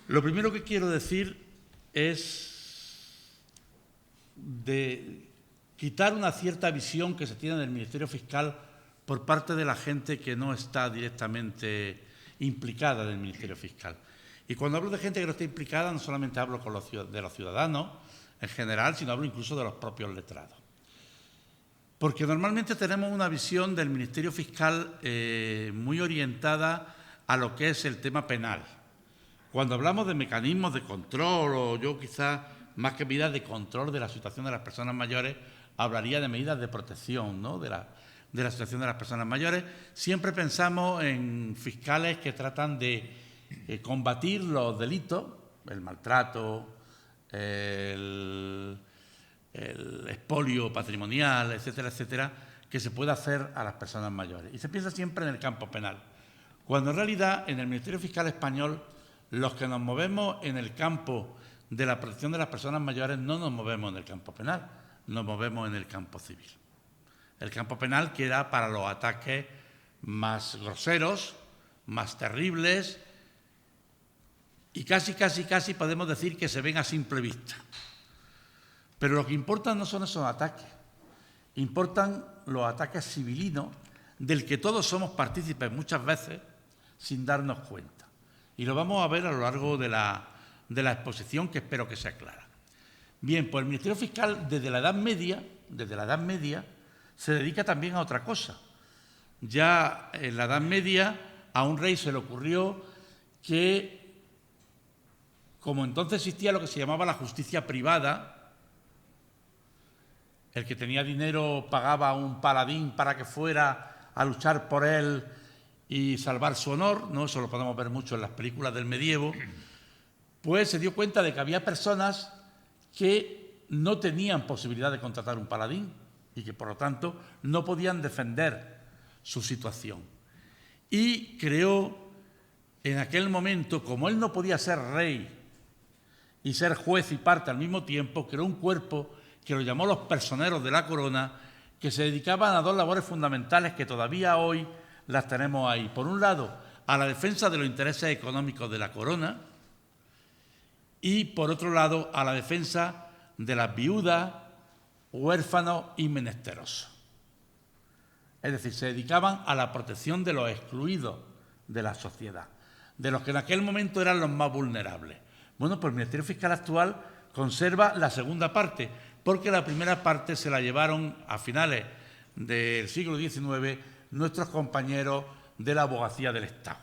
Lo primero que quiero decir es de quitar una cierta visión que se tiene del Ministerio Fiscal por parte de la gente que no está directamente implicada en el Ministerio Fiscal. Y cuando hablo de gente que no está implicada, no solamente hablo de los ciudadanos en general, sino hablo incluso de los propios letrados. Porque normalmente tenemos una visión del Ministerio Fiscal muy orientada a lo que es el tema penal. Cuando hablamos de mecanismos de control, o yo quizás más que medidas de control de la situación de las personas mayores, hablaría de medidas de protección, ¿no?, de la situación de las personas mayores, siempre pensamos en fiscales que tratan de combatir los delitos, el maltrato, el expolio patrimonial, etcétera, etcétera, que se puede hacer a las personas mayores. Y se piensa siempre en el campo penal, cuando en realidad en el Ministerio Fiscal español los que nos movemos en el campo de la protección de las personas mayores no nos movemos en el campo penal, nos movemos en el campo civil. El campo penal que era para los ataques más groseros, más terribles y casi podemos decir que se ven a simple vista. Pero lo que importa no son esos ataques, importan los ataques civilinos del que todos somos partícipes muchas veces sin darnos cuenta. Y lo vamos a ver a lo largo de la exposición, que espero que sea clara. Bien, pues el Ministerio Fiscal desde la Edad Media, se dedica también a otra cosa. Ya en la Edad Media a un rey se le ocurrió que, como entonces existía lo que se llamaba la justicia privada, el que tenía dinero pagaba a un paladín para que fuera a luchar por él y salvar su honor, ¿no? Eso lo podemos ver mucho en las películas del medievo, pues se dio cuenta de que había personas que no tenían posibilidad de contratar un paladín y que, por lo tanto, no podían defender su situación. Y creó, en aquel momento, como él no podía ser rey y ser juez y parte al mismo tiempo, creó un cuerpo que lo llamó los personeros de la corona, que se dedicaban a dos labores fundamentales que todavía hoy las tenemos ahí. Por un lado, a la defensa de los intereses económicos de la corona y, por otro lado, a la defensa de las viudas, huérfanos y menesterosos. Es decir, se dedicaban a la protección de los excluidos de la sociedad, de los que en aquel momento eran los más vulnerables. Bueno, pues el Ministerio Fiscal actual conserva la segunda parte, porque la primera parte se la llevaron a finales del siglo XIX nuestros compañeros de la abogacía del Estado,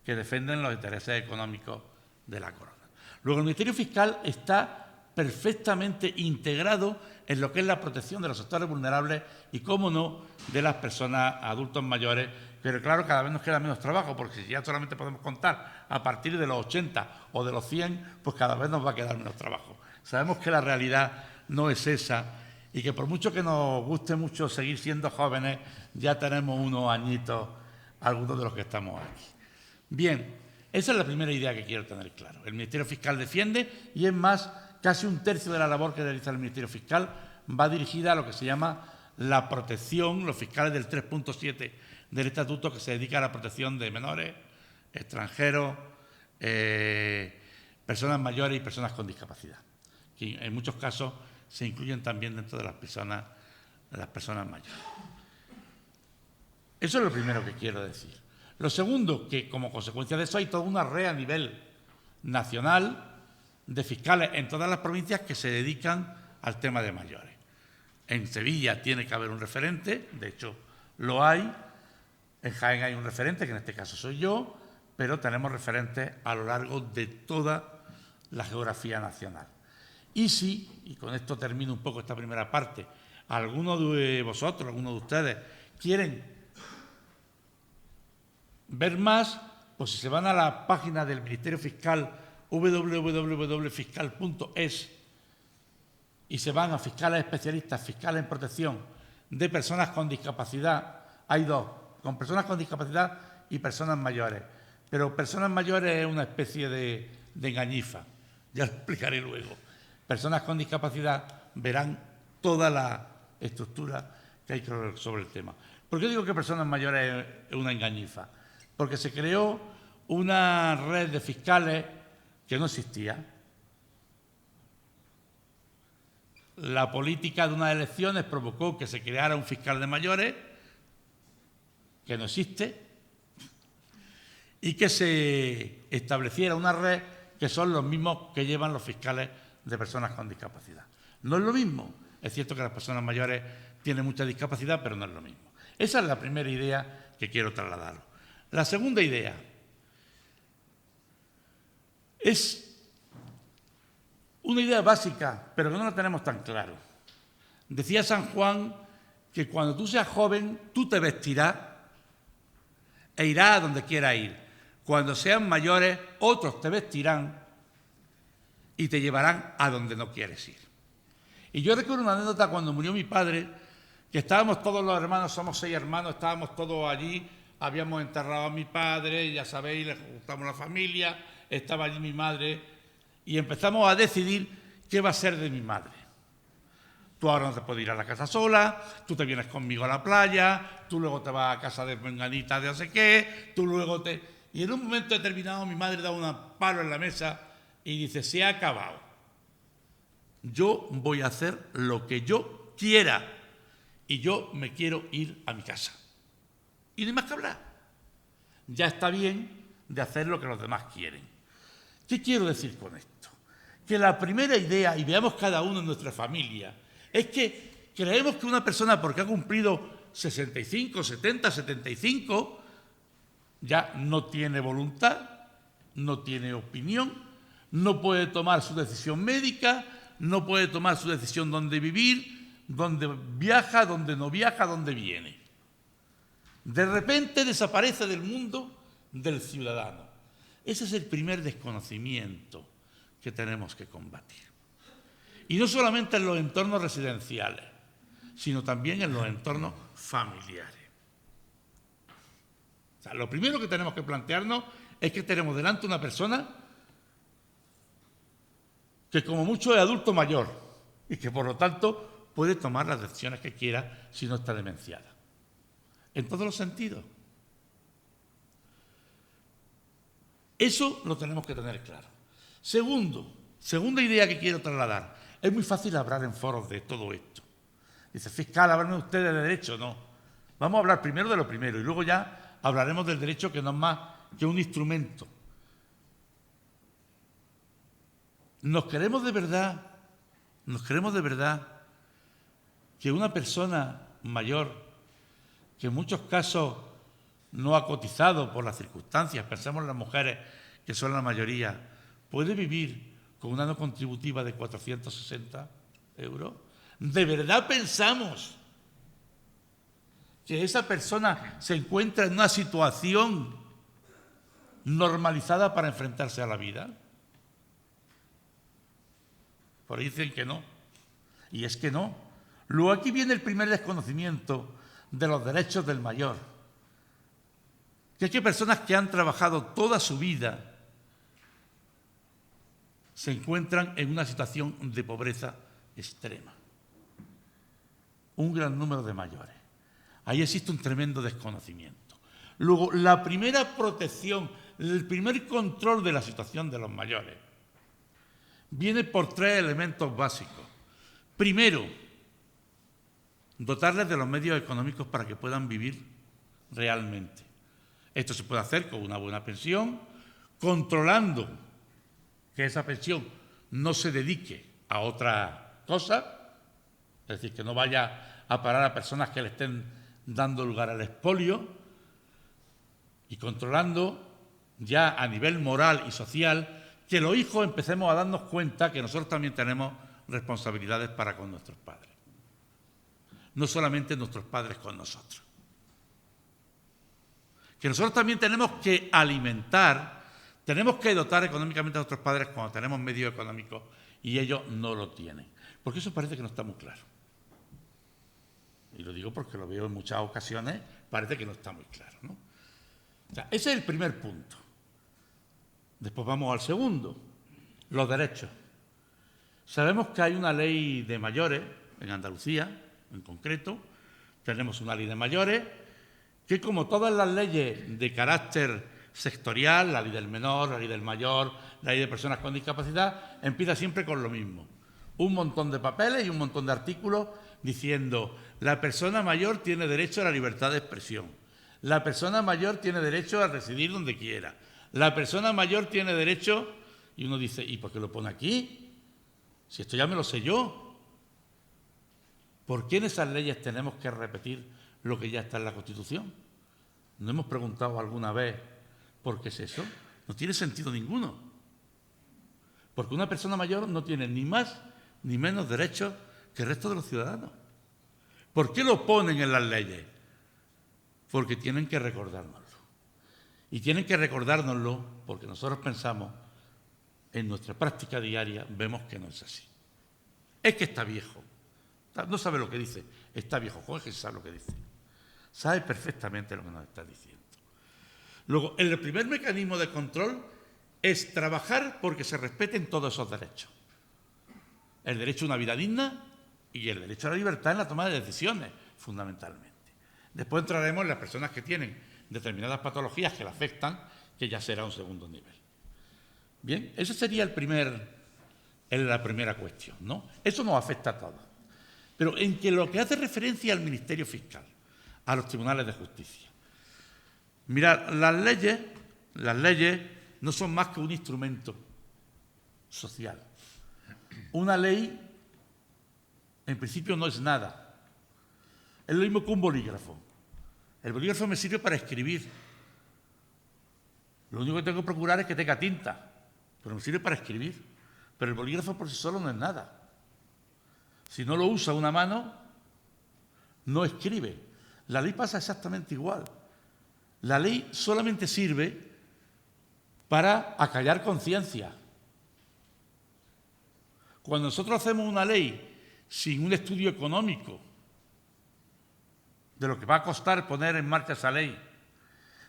que defienden los intereses económicos de la corona. Luego, el Ministerio Fiscal está perfectamente integrado en lo que es la protección de los sectores vulnerables y, cómo no, de las personas adultos mayores, pero claro, cada vez nos queda menos trabajo, porque si ya solamente podemos contar a partir de los 80 o de los 100, pues cada vez nos va a quedar menos trabajo. Sabemos que la realidad no es esa y que por mucho que nos guste mucho seguir siendo jóvenes, ya tenemos unos añitos, algunos de los que estamos aquí. Bien, esa es la primera idea que quiero tener claro. El Ministerio Fiscal defiende, y es más, casi un tercio de la labor que realiza el Ministerio Fiscal va dirigida a lo que se llama la protección, los fiscales del 3.7 del Estatuto, que se dedica a la protección de menores, extranjeros, personas mayores y personas con discapacidad, que en muchos casos se incluyen también dentro de las personas mayores. Eso es lo primero que quiero decir. Lo segundo, que como consecuencia de eso hay toda una red a nivel nacional de fiscales en todas las provincias que se dedican al tema de mayores. En Sevilla tiene que haber un referente, de hecho lo hay, en Jaén hay un referente, que en este caso soy yo, pero tenemos referentes a lo largo de toda la geografía nacional. Y si, y con esto termino un poco esta primera parte, alguno de vosotros, alguno de ustedes quieren ver más, pues si se van a la página del Ministerio Fiscal, www.fiscal.es, y se van a fiscales especialistas, fiscales en protección de personas con discapacidad, hay dos, con personas con discapacidad y personas mayores. Pero personas mayores es una especie de engañifa, ya lo explicaré luego. Personas con discapacidad verán toda la estructura que hay sobre el tema. ¿Por qué digo que personas mayores es una engañifa? Porque se creó una red de fiscales que no existía. La política de unas elecciones provocó que se creara un fiscal de mayores, que no existe, y que se estableciera una red que son los mismos que llevan los fiscales de personas con discapacidad. No es lo mismo. Es cierto que las personas mayores tienen mucha discapacidad, pero no es lo mismo. Esa es la primera idea que quiero trasladaros. La segunda idea es una idea básica, pero que no la tenemos tan claro. Decía San Juan que cuando tú seas joven, tú te vestirás e irás a donde quieras ir. Cuando sean mayores, otros te vestirán y te llevarán a donde no quieres ir. Y yo recuerdo una anécdota cuando murió mi padre, que estábamos todos los hermanos, somos 6 hermanos, estábamos todos allí, habíamos enterrado a mi padre, ya sabéis, le juntamos la familia, estaba allí mi madre, y empezamos a decidir qué va a ser de mi madre. Tú ahora no te puedes ir a la casa sola, tú te vienes conmigo a la playa, tú luego te vas a casa de menganita de no sé qué, tú luego te... Y en un momento determinado mi madre da un palo en la mesa y dice, se ha acabado. Yo voy a hacer lo que yo quiera y yo me quiero ir a mi casa. Y no hay más que hablar. Ya está bien de hacer lo que los demás quieren. ¿Qué quiero decir con esto? Que la primera idea, y veamos cada uno en nuestra familia, es que creemos que una persona porque ha cumplido 65, 70, 75, ya no tiene voluntad, no tiene opinión, no puede tomar su decisión médica, no puede tomar su decisión dónde vivir, dónde viaja, dónde no viaja, dónde viene. De repente desaparece del mundo del ciudadano. Ese es el primer desconocimiento que tenemos que combatir. Y no solamente en los entornos residenciales, sino también en los entornos familiares. O sea, lo primero que tenemos que plantearnos es que tenemos delante una persona que como mucho es adulto mayor y que por lo tanto puede tomar las decisiones que quiera si no está demenciada. En todos los sentidos. Eso lo tenemos que tener claro. Segunda idea que quiero trasladar. Es muy fácil hablar en foros de todo esto. Dice, fiscal, háblenme ustedes de derecho. No. Vamos a hablar primero de lo primero y luego ya hablaremos del derecho, que no es más que un instrumento. ¿Nos queremos de verdad que una persona mayor, que en muchos casos no ha cotizado por las circunstancias, pensemos en las mujeres, que son la mayoría, puede vivir con una no contributiva de 460 euros? ¿De verdad pensamos que esa persona se encuentra en una situación normalizada para enfrentarse a la vida? Por ahí dicen que no. Y es que no. Luego aquí viene el primer desconocimiento de los derechos del mayor. Que es que personas que han trabajado toda su vida se encuentran en una situación de pobreza extrema. Un gran número de mayores. Ahí existe un tremendo desconocimiento. Luego, la primera protección, el primer control de la situación de los mayores viene por 3 elementos básicos. Primero, dotarles de los medios económicos para que puedan vivir realmente. Esto se puede hacer con una buena pensión, controlando que esa pensión no se dedique a otra cosa, es decir, que no vaya a parar a personas que le estén dando lugar al expolio, y controlando ya a nivel moral y social que los hijos empecemos a darnos cuenta que nosotros también tenemos responsabilidades para con nuestros padres. No solamente nuestros padres con nosotros. Que nosotros también tenemos que alimentar, tenemos que dotar económicamente a nuestros padres cuando tenemos medios económicos y ellos no lo tienen. Porque eso parece que no está muy claro. Y lo digo porque lo veo en muchas ocasiones, parece que no está muy claro, ¿no? O sea, ese es el primer punto. Después vamos al segundo, los derechos. Sabemos que hay una ley de mayores en Andalucía, en concreto. Tenemos una ley de mayores que, como todas las leyes de carácter sectorial, la ley del menor, la ley del mayor, la ley de personas con discapacidad, empieza siempre con lo mismo. Un montón de papeles y un montón de artículos diciendo la persona mayor tiene derecho a la libertad de expresión, la persona mayor tiene derecho a residir donde quiera, la persona mayor tiene derecho... Y uno dice, ¿y por qué lo pone aquí? Si esto ya me lo sé yo. ¿Por qué en esas leyes tenemos que repetir lo que ya está en la Constitución? ¿No hemos preguntado alguna vez por qué es eso? No tiene sentido ninguno. Porque una persona mayor no tiene ni más ni menos derechos que el resto de los ciudadanos. ¿Por qué lo ponen en las leyes? Porque tienen que recordárnoslo. Y tienen que recordárnoslo porque nosotros pensamos, en nuestra práctica diaria, vemos que no es así. Es que está viejo. No sabe lo que dice. Está viejo. Jorge sabe lo que dice. Sabe perfectamente lo que nos está diciendo. Luego, el primer mecanismo de control es trabajar porque se respeten todos esos derechos. El derecho a una vida digna y el derecho a la libertad en la toma de decisiones, fundamentalmente. Después entraremos en las personas que tienen determinadas patologías que la afectan, que ya será un segundo nivel. Bien, esa sería la primera cuestión, ¿no? Eso nos afecta a todos. Pero en que lo que hace referencia al Ministerio Fiscal, a los tribunales de justicia. Mirad, las leyes no son más que un instrumento social. Una ley, en principio, no es nada. Es lo mismo que un bolígrafo. El bolígrafo me sirve para escribir. Lo único que tengo que procurar es que tenga tinta, pero me sirve para escribir. Pero el bolígrafo por sí solo no es nada. Si no lo usa una mano, no escribe. La ley pasa exactamente igual. La ley solamente sirve para acallar conciencia. Cuando nosotros hacemos una ley sin un estudio económico de lo que va a costar poner en marcha esa ley,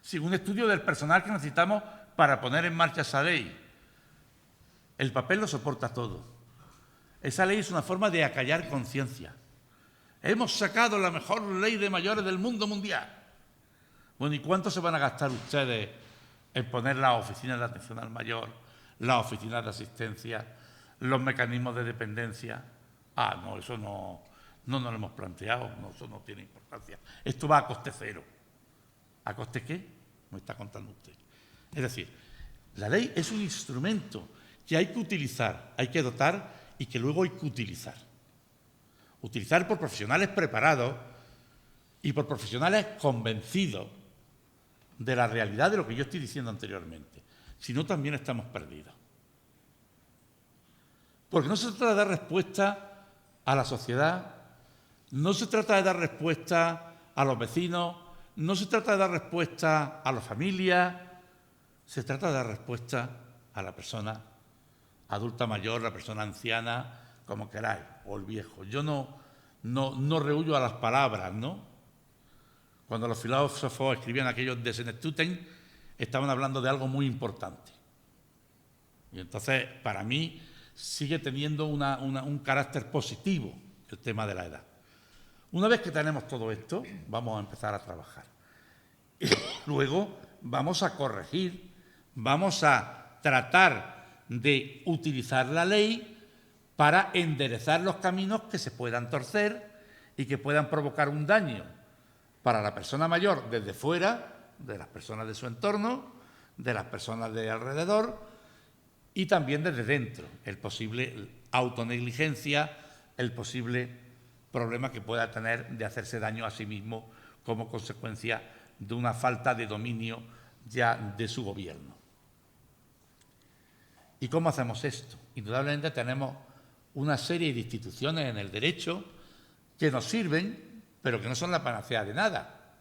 sin un estudio del personal que necesitamos para poner en marcha esa ley, el papel lo soporta todo. Esa ley es una forma de acallar conciencia. Hemos sacado la mejor ley de mayores del mundo mundial. Bueno, ¿y cuánto se van a gastar ustedes en poner las oficinas de atención al mayor, las oficinas de asistencia, los mecanismos de dependencia? Ah, no, eso no nos lo hemos planteado, no, eso no tiene importancia. Esto va a coste cero. ¿A coste qué? Me está contando usted. Es decir, la ley es un instrumento que hay que utilizar, hay que dotar y que luego hay que utilizar. Utilizar por profesionales preparados y por profesionales convencidos de la realidad de lo que yo estoy diciendo anteriormente. Si no, también estamos perdidos. Porque no se trata de dar respuesta a la sociedad, no se trata de dar respuesta a los vecinos, no se trata de dar respuesta a las familias, se trata de dar respuesta a la persona adulta mayor, la persona anciana, como queráis, o el viejo. Yo no rehuyo a las palabras, ¿no? Cuando los filósofos escribían aquellos de Senectuten, estaban hablando de algo muy importante. Y entonces, para mí, sigue teniendo un carácter positivo el tema de la edad. Una vez que tenemos todo esto, vamos a empezar a trabajar. Y luego vamos a corregir, vamos a tratar de utilizar la ley para enderezar los caminos que se puedan torcer y que puedan provocar un daño para la persona mayor desde fuera, de las personas de su entorno, de las personas de alrededor y también desde dentro, el posible autonegligencia, el posible problema que pueda tener de hacerse daño a sí mismo como consecuencia de una falta de dominio ya de su gobierno. ¿Y cómo hacemos esto? Indudablemente tenemos una serie de instituciones en el derecho que nos sirven, pero que no son la panacea de nada.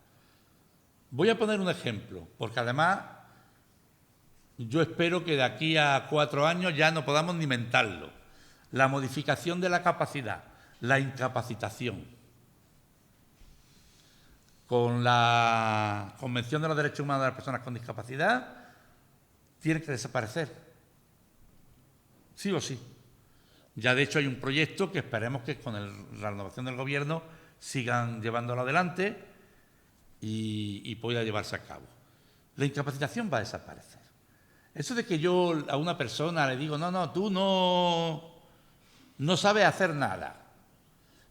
Voy a poner un ejemplo, porque además yo espero que de aquí a 4 años ya no podamos ni mentarlo. La modificación de la capacidad, la incapacitación. Con la Convención de los Derechos Humanos de las Personas con Discapacidad tiene que desaparecer. Sí o sí. Ya de hecho hay un proyecto que esperemos que con la renovación del gobierno sigan llevándolo adelante y pueda llevarse a cabo. la incapacitación va a desaparecer. Eso de que yo a una persona le digo, no, tú no sabes hacer nada,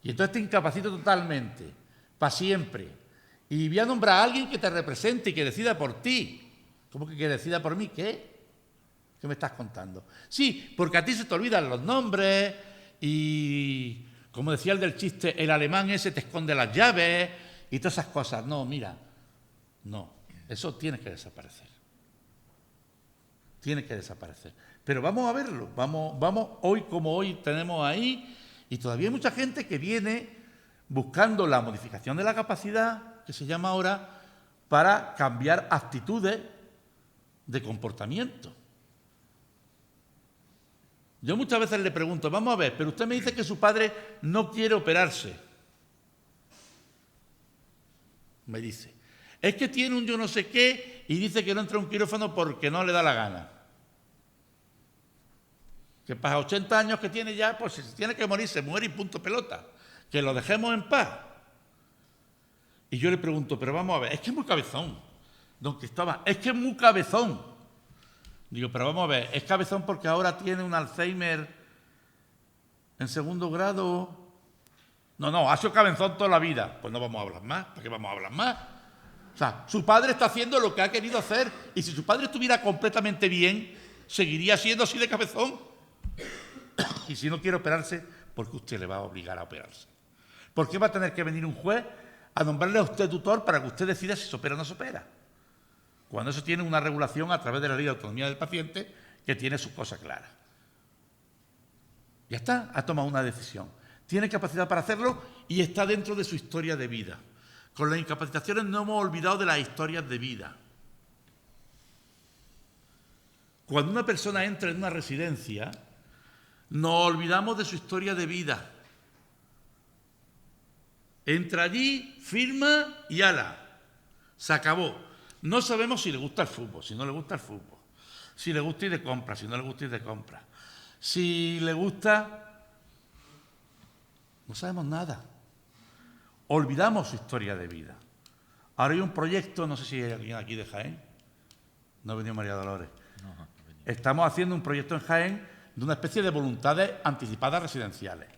y entonces te incapacito totalmente, para siempre, y voy a nombrar a alguien que te represente y que decida por ti. ¿Cómo que decida por mí? ¿Qué? ¿Qué me estás contando? Sí, porque a ti se te olvidan los nombres y, como decía el del chiste, el alemán ese te esconde las llaves y todas esas cosas. No, mira, no, eso tiene que desaparecer. Tiene que desaparecer. Pero vamos a verlo, vamos hoy como hoy tenemos ahí, y todavía hay mucha gente que viene buscando la modificación de la capacidad, que se llama ahora, para cambiar actitudes de comportamiento. Yo muchas veces le pregunto, vamos a ver, pero usted me dice que su padre no quiere operarse. Me dice, es que tiene un yo no sé qué y dice que no entra a un quirófano porque no le da la gana. Que para 80 años que tiene ya, pues si tiene que morir, se muere y punto pelota. Que lo dejemos en paz. Y yo le pregunto, pero vamos a ver, es que es muy cabezón, don Cristóbal, es que es muy cabezón. Digo, pero vamos a ver, es cabezón porque ahora tiene un Alzheimer en 2º grado. No, ha sido cabezón toda la vida. Pues no vamos a hablar más, ¿para qué vamos a hablar más? O sea, su padre está haciendo lo que ha querido hacer, y si su padre estuviera completamente bien, seguiría siendo así de cabezón. Y si no quiere operarse, ¿por qué usted le va a obligar a operarse? ¿Por qué va a tener que venir un juez a nombrarle a usted tutor para que usted decida si se opera o no se opera? Cuando eso tiene una regulación a través de la Ley de Autonomía del Paciente, que tiene sus cosas claras. Ya está, ha tomado una decisión. Tiene capacidad para hacerlo y está dentro de su historia de vida. Con las incapacitaciones no hemos olvidado de las historias de vida. Cuando una persona entra en una residencia, nos olvidamos de su historia de vida. Entra allí, firma y ala. Se acabó. No sabemos si le gusta el fútbol, si no le gusta el fútbol. Si le gusta ir de compra, si no le gusta ir de compra. Si le gusta... No sabemos nada. Olvidamos su historia de vida. Ahora hay un proyecto, no sé si hay alguien aquí de Jaén. No ha venido María Dolores. No. Estamos haciendo un proyecto en Jaén de una especie de voluntades anticipadas residenciales.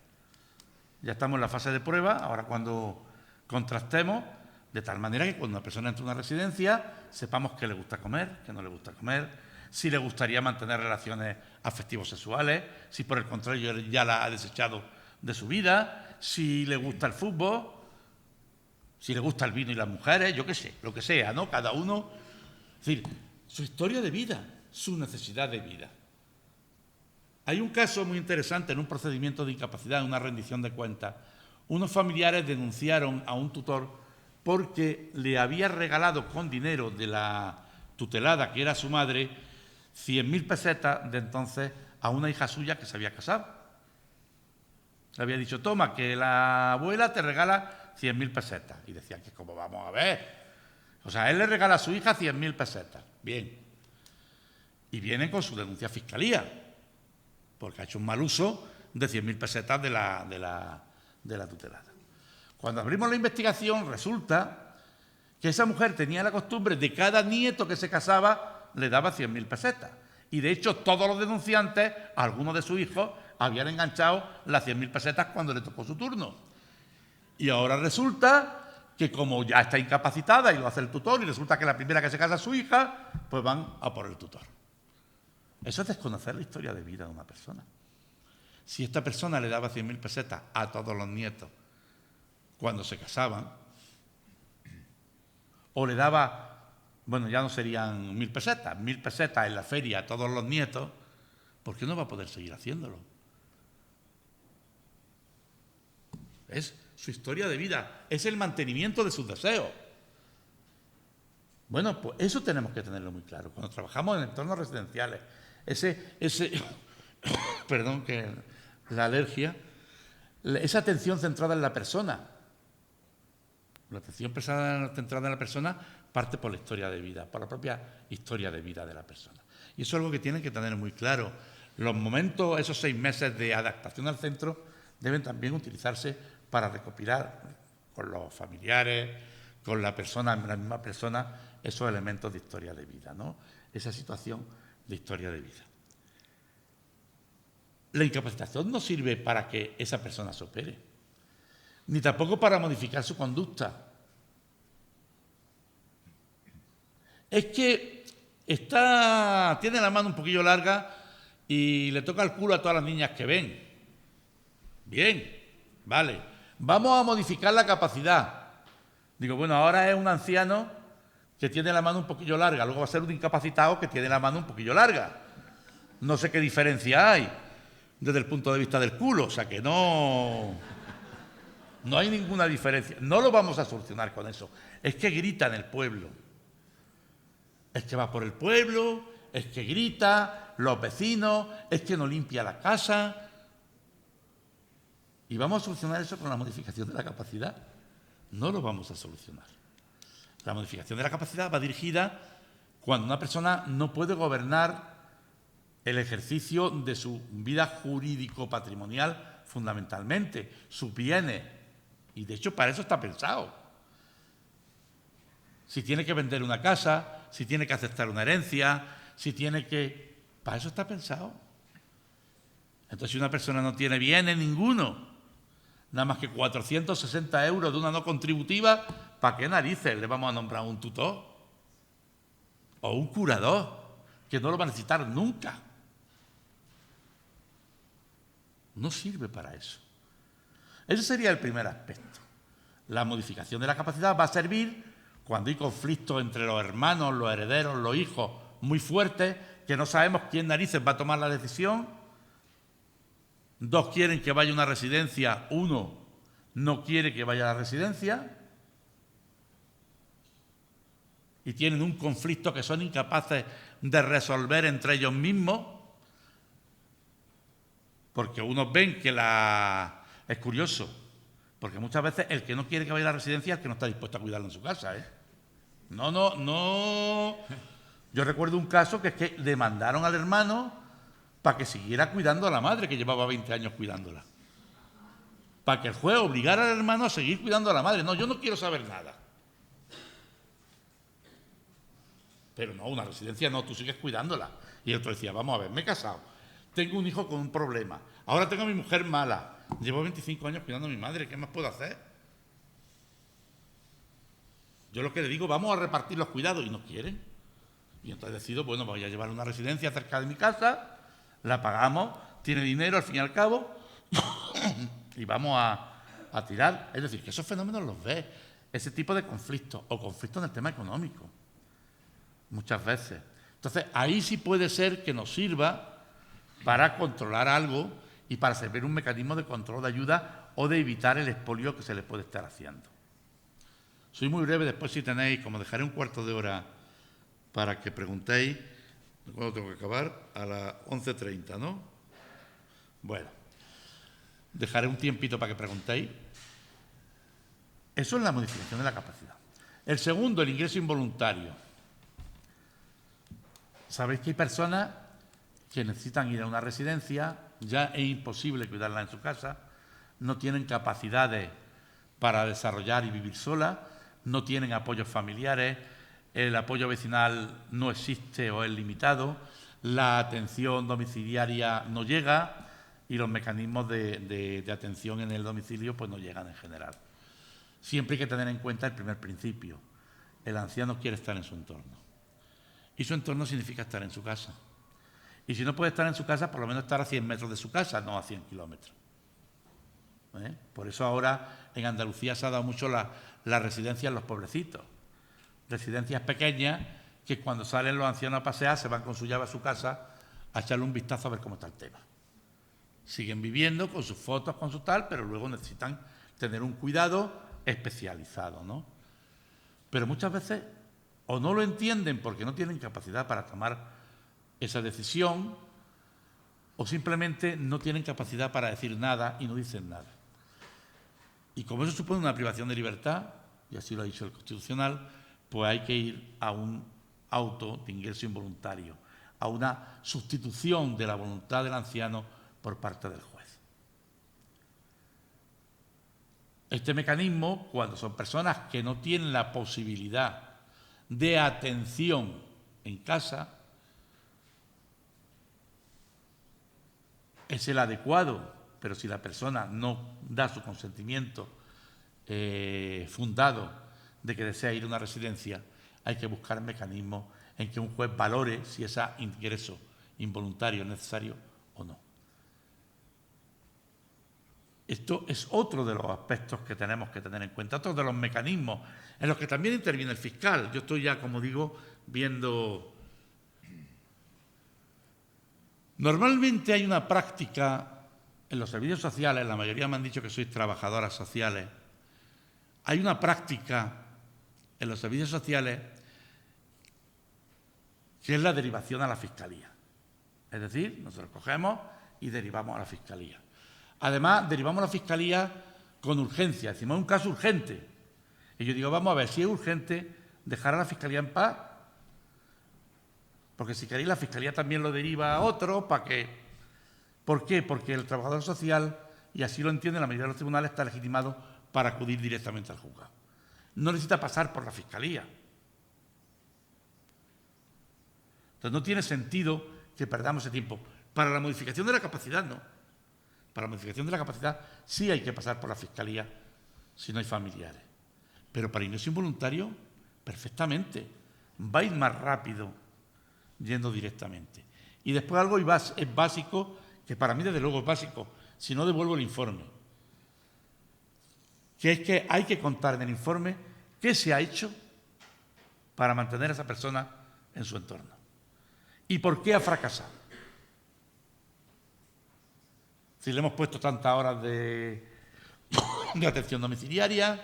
Ya estamos en la fase de prueba, ahora cuando contrastemos, de tal manera que cuando una persona entra a una residencia, sepamos qué le gusta comer, qué no le gusta comer, si le gustaría mantener relaciones afectivos sexuales, si por el contrario ya la ha desechado de su vida, si le gusta el fútbol, si le gusta el vino y las mujeres, yo qué sé, lo que sea, ¿no? Cada uno, es decir, su historia de vida, su necesidad de vida. Hay un caso muy interesante en un procedimiento de incapacidad, en una rendición de cuentas. Unos familiares denunciaron a un tutor porque le había regalado con dinero de la tutelada, que era su madre, 100.000 pesetas de entonces a una hija suya que se había casado. Le había dicho, toma, que la abuela te regala 100.000 pesetas. Y decían que como vamos a ver. O sea, él le regala a su hija 100.000 pesetas. Bien. Y vienen con su denuncia a fiscalía, porque ha hecho un mal uso de 100.000 pesetas de la tutelada. Cuando abrimos la investigación, resulta que esa mujer tenía la costumbre de cada nieto que se casaba le daba 100.000 pesetas. Y de hecho, todos los denunciantes, algunos de sus hijos, habían enganchado las 100.000 pesetas cuando le tocó su turno. Y ahora resulta que como ya está incapacitada y lo hace el tutor, y resulta que la primera que se casa es su hija, pues van a por el tutor. Eso es desconocer la historia de vida de una persona. Si esta persona le daba 100.000 pesetas a todos los nietos cuando se casaban, o le daba, bueno, ya no serían 1.000 pesetas, 1.000 pesetas en la feria a todos los nietos, ¿por qué no va a poder seguir haciéndolo? Es su historia de vida, es el mantenimiento de sus deseos. Bueno, pues eso tenemos que tenerlo muy claro. Cuando trabajamos en entornos residenciales, perdón, que la alergia, esa atención centrada en la persona, la atención centrada en la persona parte por la historia de vida, por la propia historia de vida de la persona. Y eso es algo que tienen que tener muy claro. Los momentos, esos 6 meses de adaptación al centro, deben también utilizarse para recopilar con los familiares, con la persona, la misma persona, esos elementos de historia de vida, ¿no? Esa situación de historia de vida. La incapacitación no sirve para que esa persona se opere, ni tampoco para modificar su conducta. Es que tiene la mano un poquillo larga y le toca el culo a todas las niñas que ven. Bien, vale. Vamos a modificar la capacidad. Digo, bueno, ahora es un anciano que tiene la mano un poquillo larga, luego va a ser un incapacitado que tiene la mano un poquillo larga. No sé qué diferencia hay desde el punto de vista del culo, o sea que no hay ninguna diferencia. No lo vamos a solucionar con eso. Es que grita en el pueblo. Es que va por el pueblo, es que grita, los vecinos, es que no limpia la casa. ¿Y vamos a solucionar eso con la modificación de la capacidad? No lo vamos a solucionar. La modificación de la capacidad va dirigida cuando una persona no puede gobernar el ejercicio de su vida jurídico-patrimonial fundamentalmente, sus bienes. Y de hecho para eso está pensado. Si tiene que vender una casa, si tiene que aceptar una herencia, si tiene que... Para eso está pensado. Entonces, si una persona no tiene bienes ninguno, nada más que 460 euros de una no contributiva, ¿para qué narices le vamos a nombrar un tutor? O un curador, que no lo va a necesitar nunca. No sirve para eso. Ese sería el primer aspecto. La modificación de la capacidad va a servir cuando hay conflictos entre los hermanos, los herederos, los hijos muy fuertes, que no sabemos quién narices va a tomar la decisión. Dos quieren que vaya a una residencia, uno no quiere que vaya a la residencia y tienen un conflicto que son incapaces de resolver entre ellos mismos, porque unos ven que Es curioso, porque muchas veces el que no quiere que vaya a la residencia es el que no está dispuesto a cuidarlo en su casa, ¿eh? No. Yo recuerdo un caso que es que demandaron al hermano para que siguiera cuidando a la madre, que llevaba 20 años cuidándola. Para que el juez obligara al hermano a seguir cuidando a la madre. No, yo no quiero saber nada. Pero no, una residencia no, tú sigues cuidándola. Y el otro decía, vamos a ver, me he casado, tengo un hijo con un problema, ahora tengo a mi mujer mala, llevo 25 años cuidando a mi madre, ¿qué más puedo hacer? Yo lo que le digo, vamos a repartir los cuidados, y no quieren. Y entonces decido, bueno, voy a llevar una residencia cerca de mi casa, la pagamos, tiene dinero al fin y al cabo, y vamos a tirar. Es decir, que esos fenómenos los ves, ese tipo de conflictos, o conflictos en el tema económico, muchas veces. Entonces, ahí sí puede ser que nos sirva para controlar algo y para servir un mecanismo de control de ayuda o de evitar el expolio que se le puede estar haciendo. Soy muy breve, después si tenéis, como dejaré un cuarto de hora para que preguntéis, ¿cuándo tengo que acabar? A las 11:30, ¿no? Bueno, dejaré un tiempito para que preguntéis. Eso es la modificación de la capacidad. El segundo, el ingreso involuntario. Sabéis que hay personas que necesitan ir a una residencia, ya es imposible cuidarla en su casa, no tienen capacidades para desarrollar y vivir solas, no tienen apoyos familiares, el apoyo vecinal no existe o es limitado, la atención domiciliaria no llega y los mecanismos de atención en el domicilio pues no llegan en general. Siempre hay que tener en cuenta el primer principio. El anciano quiere estar en su entorno. Y su entorno significa estar en su casa. Y si no puede estar en su casa, por lo menos estar a 100 metros de su casa, no a 100 kilómetros. Por eso ahora en Andalucía se ha dado mucho la residencia en los pueblecitos. Residencias pequeñas que cuando salen los ancianos a pasear se van con su llave a su casa a echarle un vistazo a ver cómo está el tema. Siguen viviendo con sus fotos, con su tal, pero luego necesitan tener un cuidado especializado, ¿no? Pero muchas veces o no lo entienden porque no tienen capacidad para tomar esa decisión o simplemente no tienen capacidad para decir nada y no dicen nada. Y como eso supone una privación de libertad, y así lo ha dicho el Constitucional, pues hay que ir a un auto de ingreso involuntario, a una sustitución de la voluntad del anciano por parte del juez. Este mecanismo, cuando son personas que no tienen la posibilidad de atención en casa, es el adecuado, pero si la persona no da su consentimiento fundado de que desea ir a una residencia, hay que buscar mecanismos en que un juez valore si ese ingreso involuntario es necesario o no. Esto es otro de los aspectos que tenemos que tener en cuenta, otro de los mecanismos en los que también interviene el fiscal. Yo estoy ya, como digo, viendo... Normalmente hay una práctica en los servicios sociales, la mayoría me han dicho que sois trabajadoras sociales, hay una práctica en los servicios sociales que es la derivación a la fiscalía. Es decir, nosotros cogemos y derivamos a la fiscalía. Además, derivamos a la fiscalía con urgencia, decimos, es un caso urgente. Y yo digo, vamos a ver, si es urgente, dejar a la fiscalía en paz. Porque si queréis, la fiscalía también lo deriva a otro, ¿para qué? ¿Por qué? Porque el trabajador social, y así lo entiende la mayoría de los tribunales, está legitimado para acudir directamente al juzgado. No necesita pasar por la fiscalía. Entonces no tiene sentido que perdamos ese tiempo. Para la modificación de la capacidad, no. Para la modificación de la capacidad sí hay que pasar por la fiscalía si no hay familiares. Pero para ingreso involuntario, perfectamente. Va a ir más rápido yendo directamente. Y después algo es básico, que para mí desde luego es básico, si no devuelvo el informe, que es que hay que contar en el informe qué se ha hecho para mantener a esa persona en su entorno y por qué ha fracasado. Si le hemos puesto tantas horas de atención domiciliaria,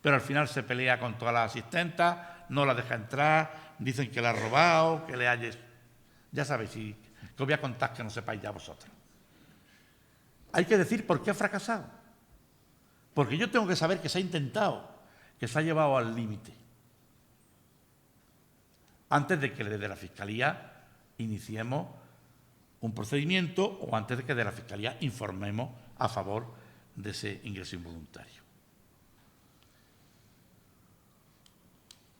pero al final se pelea con todas las asistentas, no la deja entrar, dicen que la ha robado, que le hayes... Ya sabéis, que os voy a contar que no sepáis ya vosotros. Hay que decir por qué ha fracasado. Porque yo tengo que saber que se ha intentado, que se ha llevado al límite. Antes de que desde la Fiscalía iniciemos un procedimiento o antes de que de la Fiscalía informemos a favor de ese ingreso involuntario.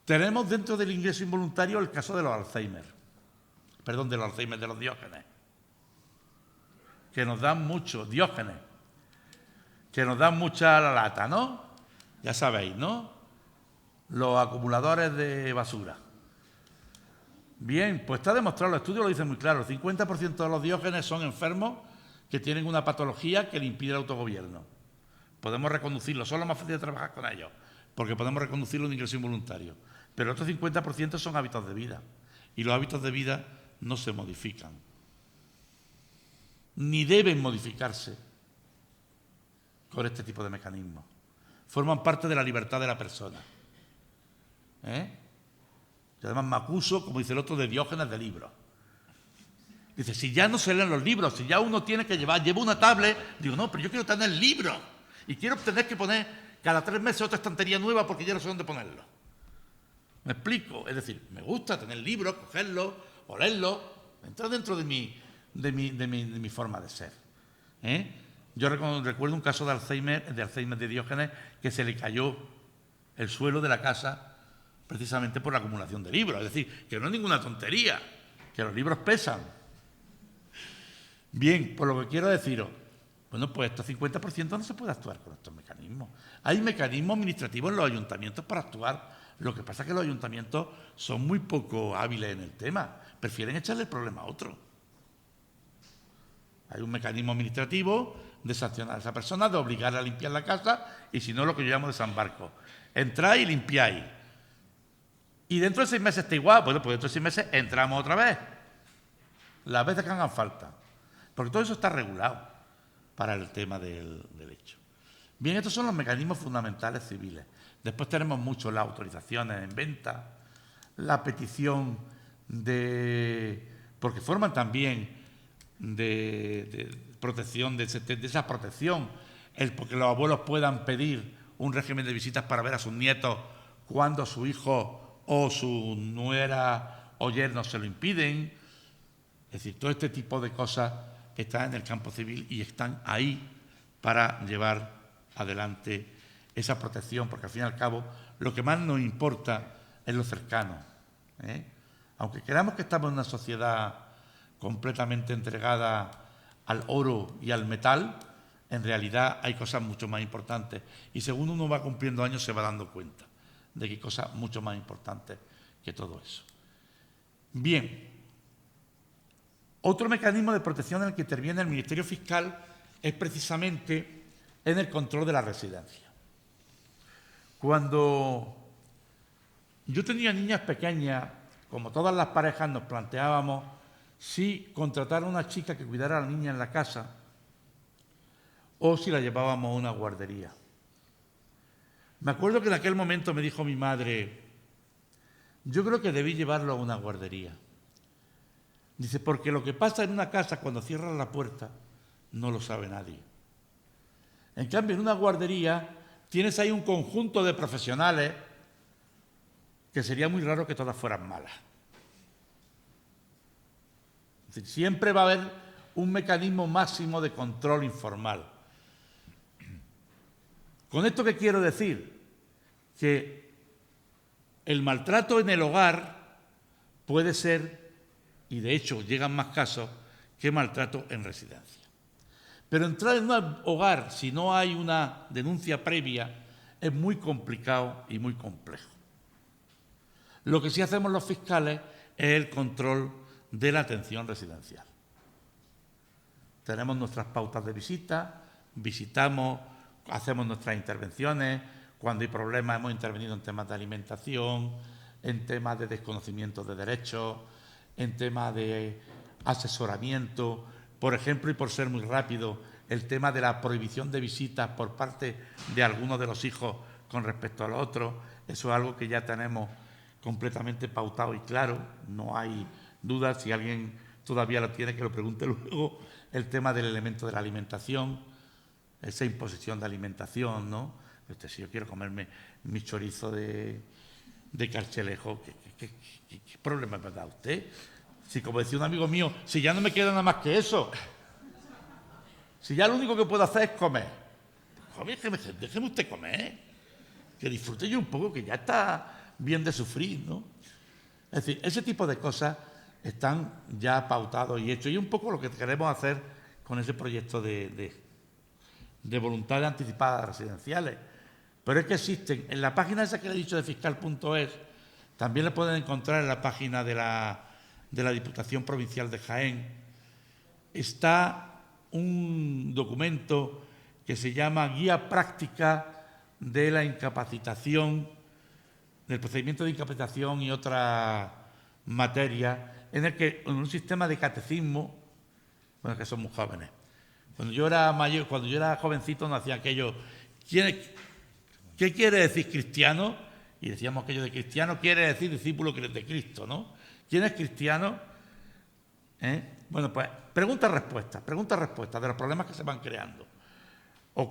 Tenemos dentro del ingreso involuntario el caso de los Alzheimer, de los Alzheimer, de los Diógenes, que nos dan mucho, Diógenes, que nos dan mucha la lata, ¿no? Ya sabéis, ¿no? Los acumuladores de basura. Bien, pues está demostrado, los estudios lo dicen muy claro, el 50% de los Diógenes son enfermos que tienen una patología que le impide el autogobierno. Podemos reconducirlo, son lo más fácil de trabajar con ellos, porque podemos reconducirlo en ingreso involuntario. Pero el otro 50% son hábitos de vida, y los hábitos de vida no se modifican, ni deben modificarse con este tipo de mecanismos. Forman parte de la libertad de la persona. Y además me acuso, como dice el otro, de Diógenes de libros. Dice, si ya no se leen los libros, si ya uno tiene que lleva una tablet, digo, no, pero yo quiero tener libros y quiero tener que poner cada 3 meses otra estantería nueva porque ya no sé dónde ponerlo. ¿Me explico? Es decir, me gusta tener libros, cogerlos, olerlos, entrar dentro de mi forma de ser. Yo recuerdo un caso de Alzheimer de Diógenes, que se le cayó el suelo de la casa precisamente por la acumulación de libros. Es decir, que no es ninguna tontería, que los libros pesan. Bien, por lo que quiero deciros, bueno, pues estos 50% no se puede actuar con estos mecanismos. Hay mecanismos administrativos en los ayuntamientos para actuar. Lo que pasa es que los ayuntamientos son muy poco hábiles en el tema. Prefieren echarle el problema a otro. Hay un mecanismo administrativo de sancionar a esa persona, de obligarla a limpiar la casa, y si no, lo que yo llamo desembarco. Entráis y limpiáis. Y dentro de 6 meses está igual. Bueno, pues dentro de 6 meses entramos otra vez. Las veces que hagan falta. Porque todo eso está regulado para el tema del hecho. Bien, estos son los mecanismos fundamentales civiles. Después tenemos mucho las autorizaciones en venta, la petición porque forman también de protección, de esa protección, porque los abuelos puedan pedir un régimen de visitas para ver a sus nietos cuando su hijo o su nuera o yerno se lo impiden. Es decir, todo este tipo de cosas están en el campo civil y están ahí para llevar adelante esa protección, porque al fin y al cabo lo que más nos importa es lo cercano, ¿eh? Aunque queramos que estamos en una sociedad completamente entregada al oro y al metal, en realidad hay cosas mucho más importantes. Y según uno va cumpliendo años se va dando cuenta de que hay cosas mucho más importantes que todo eso. Bien, otro mecanismo de protección en el que interviene el Ministerio Fiscal es precisamente en el control de la residencia. Cuando yo tenía niñas pequeñas, como todas las parejas nos planteábamos si contratar a una chica que cuidara a la niña en la casa o si la llevábamos a una guardería. Me acuerdo que en aquel momento me dijo mi madre, yo creo que debí llevarlo a una guardería. Dice, porque lo que pasa en una casa cuando cierran la puerta no lo sabe nadie. En cambio, en una guardería tienes ahí un conjunto de profesionales que sería muy raro que todas fueran malas. Es decir, siempre va a haber un mecanismo máximo de control informal. ¿Con esto qué quiero decir? Que el maltrato en el hogar puede ser, y de hecho llegan más casos, que maltrato en residencia. Pero entrar en un hogar si no hay una denuncia previa es muy complicado y muy complejo. Lo que sí hacemos los fiscales es el control de la atención residencial. Tenemos nuestras pautas de visita, visitamos, hacemos nuestras intervenciones. Cuando hay problemas hemos intervenido en temas de alimentación, en temas de desconocimiento de derechos, en temas de asesoramiento. Por ejemplo, y por ser muy rápido, el tema de la prohibición de visitas por parte de algunos de los hijos con respecto a los otros. Eso es algo que ya tenemos completamente pautado y claro, no hay dudas. Si alguien todavía lo tiene, que lo pregunte luego. El tema del elemento de la alimentación, esa imposición de alimentación, ¿no? Si yo quiero comerme mi chorizo de Carchelejo, ¿qué problema me da usted? Si, como decía un amigo mío, si ya no me queda nada más que eso, si ya lo único que puedo hacer es comer, pues, déjeme usted comer, que disfrute yo un poco, que ya está bien de sufrir, ¿no? Es decir, ese tipo de cosas están ya pautados y hechos, y un poco lo que queremos hacer con ese proyecto de voluntades anticipadas residenciales. Pero es que existen, en la página esa que le he dicho de fiscal.es, también le pueden encontrar en la página de la Diputación Provincial de Jaén, está un documento que se llama Guía Práctica de la Incapacitación, del procedimiento de incapacitación y otras materias, en el que en un sistema de catecismo, bueno, que somos jóvenes. Cuando yo era mayor, cuando yo era jovencito, nos hacía aquello, ¿qué quiere decir cristiano? Y decíamos aquello de cristiano quiere decir discípulo de Cristo, ¿no? ¿Quién es cristiano? Bueno, pues preguntas-respuestas de los problemas que se van creando. O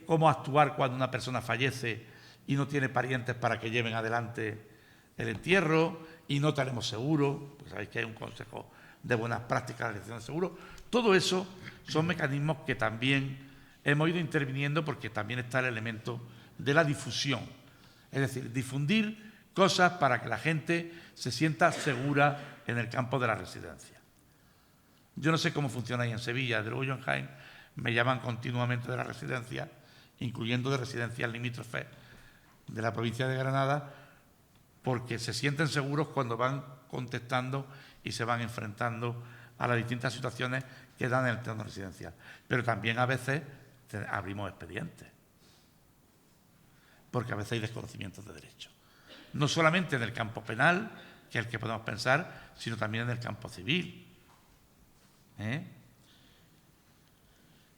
cómo actuar cuando una persona fallece y no tiene parientes para que lleven adelante el entierro y no tenemos seguro, pues sabéis que hay un consejo de buenas prácticas de la gestión de seguro. Todo eso son mecanismos que también hemos ido interviniendo porque también está el elemento de la difusión. Es decir, difundir cosas para que la gente se sienta segura en el campo de la residencia. Yo no sé cómo funciona ahí en Sevilla, desde luego yo en Jaén me llaman continuamente de la residencia, incluyendo de residencias limítrofes de la provincia de Granada, porque se sienten seguros cuando van contestando y se van enfrentando a las distintas situaciones que dan en el entorno residencial. Pero también a veces abrimos expedientes, porque a veces hay desconocimientos de derechos. No solamente en el campo penal, que es el que podemos pensar, sino también en el campo civil.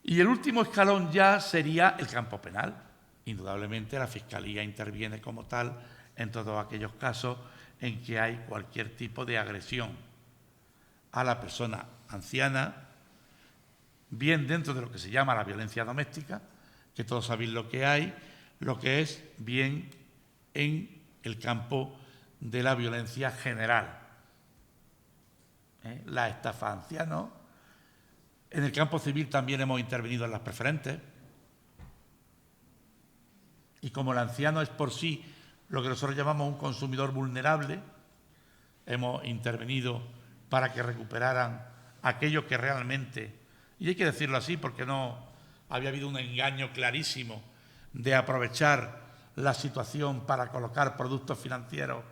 Y el último escalón ya sería el campo penal. Indudablemente la Fiscalía interviene como tal en todos aquellos casos en que hay cualquier tipo de agresión a la persona anciana, bien dentro de lo que se llama la violencia doméstica, que todos sabéis lo que hay, lo que es bien en el campo de la violencia general. La estafa a ancianos. En el campo civil también hemos intervenido en las preferentes. y como el anciano es por sí lo que nosotros llamamos un consumidor vulnerable, hemos intervenido para que recuperaran aquello que realmente, y hay que decirlo así porque no había habido un engaño clarísimo de aprovechar la situación para colocar productos financieros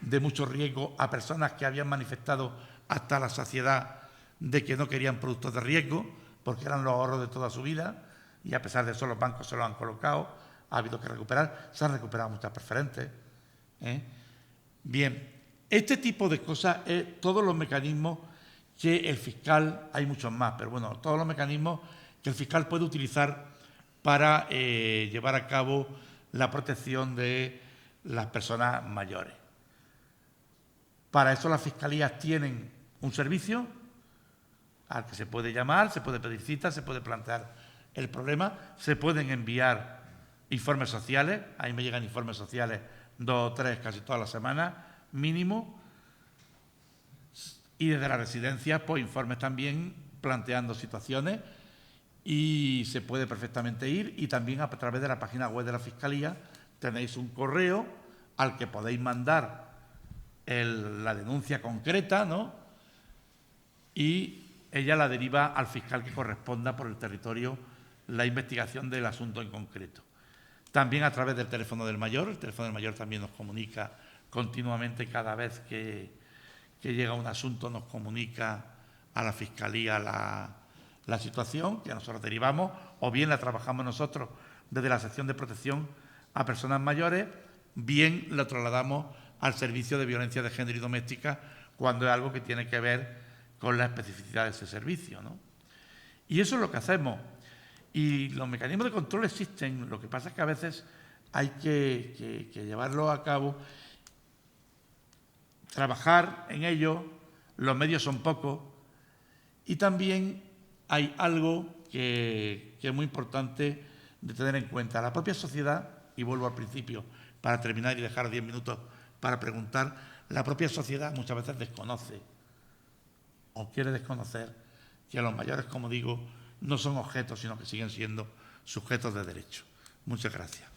de mucho riesgo a personas que habían manifestado hasta la saciedad de que no querían productos de riesgo, porque eran los ahorros de toda su vida, y a pesar de eso los bancos se los han colocado, ha habido que recuperar, se han recuperado muchas preferentes. Bien, este tipo de cosas es todos los mecanismos que el fiscal, hay muchos más, pero bueno, todos los mecanismos que el fiscal puede utilizar para llevar a cabo la protección de las personas mayores. Para eso las fiscalías tienen un servicio al que se puede llamar, se puede pedir cita, se puede plantear el problema, se pueden enviar informes sociales, a mí me llegan informes sociales 2 o 3 casi todas las semanas, mínimo, y desde la residencia pues informes también planteando situaciones, y se puede perfectamente ir, y también a través de la página web de la Fiscalía tenéis un correo al que podéis mandar la denuncia concreta, ¿no? Y ella la deriva al fiscal que corresponda por el territorio la investigación del asunto en concreto. También a través del teléfono del mayor, el teléfono del mayor también nos comunica continuamente, cada vez que llega un asunto nos comunica a la Fiscalía la situación que nosotros derivamos, o bien la trabajamos nosotros desde la sección de protección a personas mayores, bien la trasladamos al servicio de violencia de género y doméstica cuando es algo que tiene que ver con la especificidad de ese servicio, ¿no? Y eso es lo que hacemos. Y los mecanismos de control existen, lo que pasa es que a veces hay que llevarlo a cabo, trabajar en ello, los medios son pocos, y también hay algo que es muy importante de tener en cuenta. La propia sociedad, y vuelvo al principio para terminar y dejar 10 minutos para preguntar, la propia sociedad muchas veces desconoce o quiere desconocer que los mayores, como digo, no son objetos, sino que siguen siendo sujetos de derecho. Muchas gracias.